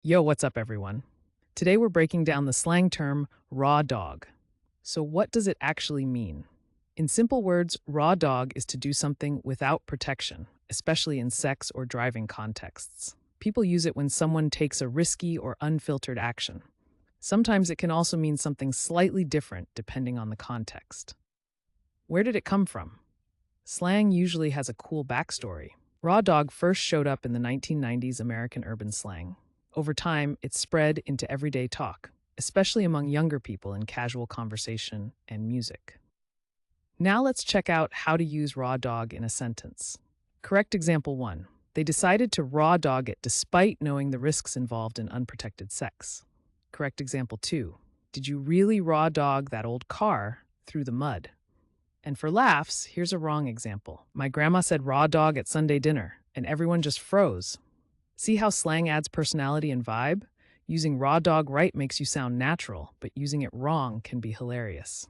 Yo, what's up, everyone? Today we're breaking down the slang term raw dog. So, what does it actually mean? In simple words, raw dog is to do something without protection, especially in sex or driving contexts. People use it when someone takes a risky or unfiltered action. Sometimes it can also mean something slightly different depending on the context. Where did it come from? Slang usually has a cool backstory. Raw dog first showed up in the 1990s American urban slang. Over time, it spread into everyday talk, especially among younger people in casual conversation and music. Now let's check out how to use raw dog in a sentence. Correct example 1. They decided to raw dog it despite knowing the risks involved in unprotected sex. Correct example 2. Did you really raw dog that old car through the mud? And for laughs, here's a wrong example. My grandma said raw dog at Sunday dinner, and everyone just froze. See how slang adds personality and vibe? Using raw dog right makes you sound natural, but using it wrong can be hilarious.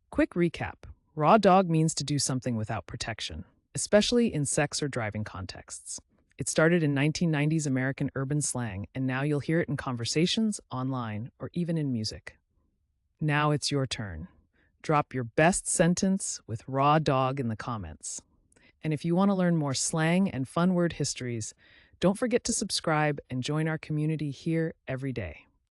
Quick recap. Raw dog means to do something without protection, especially in sex or driving contexts. It started in 1990s American urban slang, and now you'll hear it in conversations, online, or even in music. Now it's your turn. Drop your best sentence with raw dog in the comments. And if you want to learn more slang and fun word histories, don't forget to subscribe and join our community here every day.